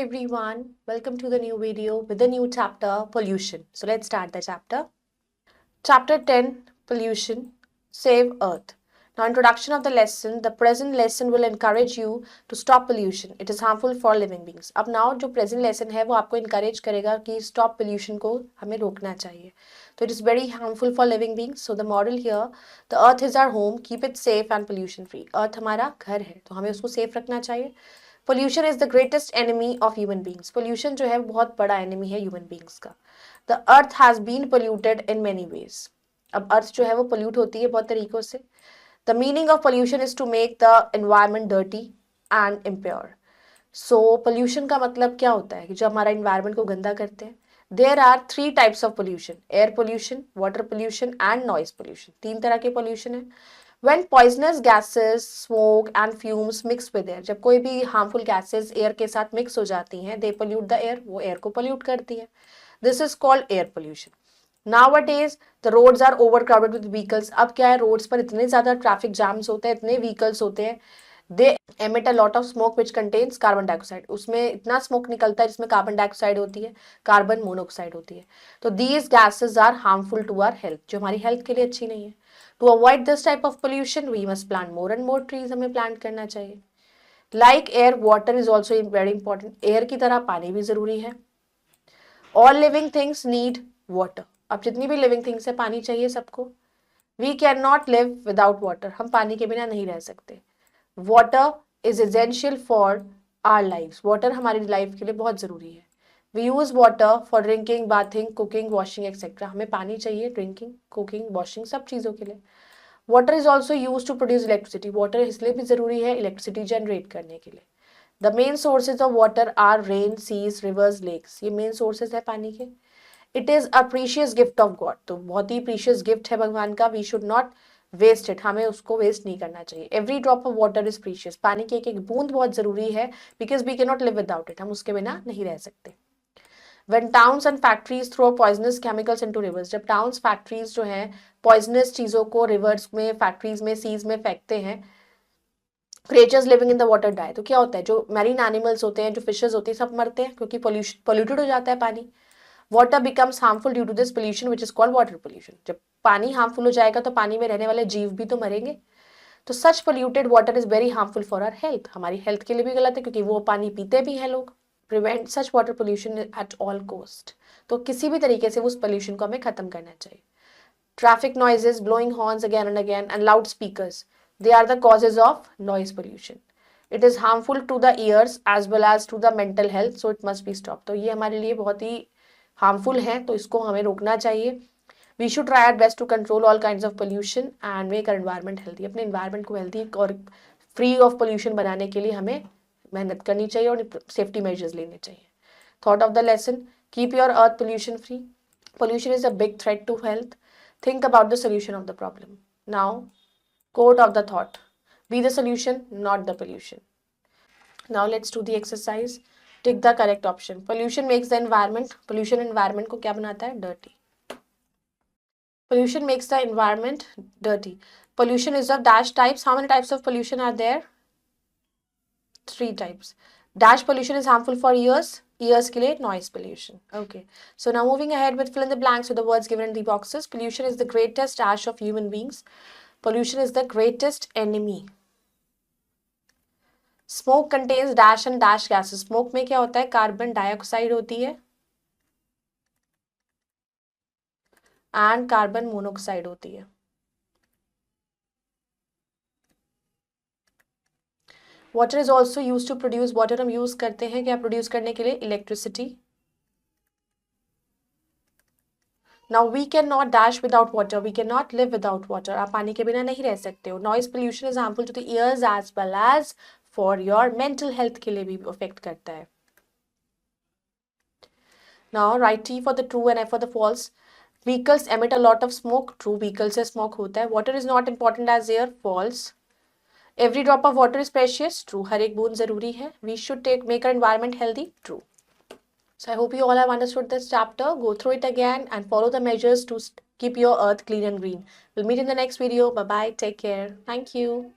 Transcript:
everyone, welcome to the new video with the new chapter pollution. So let's start the chapter. Chapter 10 Pollution, Save Earth. Now, introduction of the lesson. The present lesson will encourage you to stop pollution. It is harmful for living beings. अब now जो present lesson है वो आपको encourage करेगा कि stop pollution को हमें रोकना चाहिए. So it is very harmful for living beings. So the moral here, the earth is our home. Keep it safe and pollution free. Earth हमारा घर है, तो हमें उसको safe रखना चाहिए. Pollution is the greatest enemy of human beings. Pollution जो है बहुत बड़ा enemy है human beings का. The earth has been polluted in many ways. अब earth जो है वो pollute होती है बहुत तरीकों से. The meaning of pollution is to make the environment dirty and impure. So pollution का मतलब क्या होता है कि जो हमारा environment को गंदा करते हैं. There are 3 types of pollution: air pollution, water pollution and noise pollution. 3 तरह के pollution है. When poisonous gases, smoke and fumes mix with air, जब कोई भी harmful gases air के साथ mix हो जाती हैं, they pollute the air, वो air को pollute करती है. This is called air pollution. Nowadays, the roads are overcrowded with vehicles. अब क्या है, roads पर इतने ज़्यादा traffic jams होते हैं, इतने vehicles होते हैं, they emit a lot of smoke which contains carbon dioxide. उसमें इतना smoke निकलता है जिसमें carbon dioxide होती है, carbon monoxide होती है. तो these gases are harmful to our health, जो हमारी health के लिए अच्छी नहीं है. To avoid this type of pollution, we must plant more and more trees. हमें plant करना चाहिए. Like air, water is also very important. Air की तरह पानी भी ज़रूरी है. All living things need water. अब जितनी भी living things है पानी चाहिए सबको. We cannot live without water. हम पानी के बिना नहीं रह सकते. Water is essential for our lives. Water हमारी life के लिए बहुत ज़रूरी है. We use water for drinking, bathing, cooking, washing, etc. हमें पानी चाहिए drinking, cooking, washing सब चीज़ों के लिए. Water is also used to produce electricity. Water इसलिए भी ज़रूरी है electricity generate करने के लिए. The main sources of water are rain, seas, rivers, lakes. ये main sources है पानी के. It is a precious gift of God. तो बहुत ही precious gift है भगवान का. We should not waste it. हमें उसको waste नहीं करना चाहिए. Every drop of water is precious. पानी की एक एक बूंद बहुत ज़रूरी है because we cannot live without it. हम उसके बिना नहीं रह सकते. When towns and factories throw poisonous chemicals into rivers, जब towns factories जो हैं poisonous चीज़ों को rivers में, factories में, seas में फेंकते हैं, creatures living in the water die. तो क्या होता है, जो marine animals होते हैं, जो fishes होते हैं, सब मरते हैं क्योंकि polluted हो जाता है पानी. Water becomes harmful due to this pollution which is called water pollution. जब पानी harmful हो जाएगा तो पानी में रहने वाले जीव भी तो मरेंगे. तो such polluted water is very harmful for our health. हमारी health के लिए भी गलत है क्योंकि वो पानी पीते भी हैं लोग. Prevent such water pollution at all cost. तो किसी भी तरीके से उस pollution को हमें खत्म करना चाहिए. Traffic noises, blowing horns again and again, and loudspeakers, they are the causes of noise pollution. It is harmful to the ears as well as to the mental health, so it must be stopped. तो ये हमारे लिए बहुत ही harmful है, तो इसको हमें रोकना चाहिए. We should try our best to control all kinds of pollution and make our environment healthy. अपने environment को healthy और free of pollution बनाने के लिए हमें मेहनत करनी चाहिए और सेफ्टी मेजर्स लेने चाहिए. Thought of the lesson: keep your earth pollution free. Pollution is a big threat to health. Think about the solution of the problem. Now, quote of the thought: be the solution, not the pollution. Now let's do the exercise. Tick the correct option. Pollution makes the environment. Pollution environment को क्या बनाता है? Dirty. Pollution makes the environment dirty. Pollution is of dash types. How many types of pollution are there? 3 types. Dash pollution is harmful for ears. Ears के लिए noise pollution. Okay. So now moving ahead with fill in the blanks with the words given in the boxes. Pollution is the greatest dash of human beings. Pollution is the greatest enemy. Smoke contains dash and dash gases. Smoke में क्या होता है? Carbon dioxide होती है and carbon monoxide होती है. Water is also used to produce. Water हम use करते हैं क्या produce करने के लिए? Electricity. Now we cannot dash without water. We cannot live without water. आप पानी के बिना नहीं रह सकते हो. Noise pollution is harmful to the ears as well as for your mental health के लिए भी affect करता है. Now write T for the true and F for the false. Vehicles emit a lot of smoke. True, vehicles से smoke होता है. Water is not important as air. False. Every drop of water is precious. True. हर एक बूंद जरूरी है. We should make our environment healthy. True. So I hope you all have understood this chapter. Go through it again and follow the measures to keep your earth clean and green. We'll meet in the next video. Bye bye. Take care. Thank you.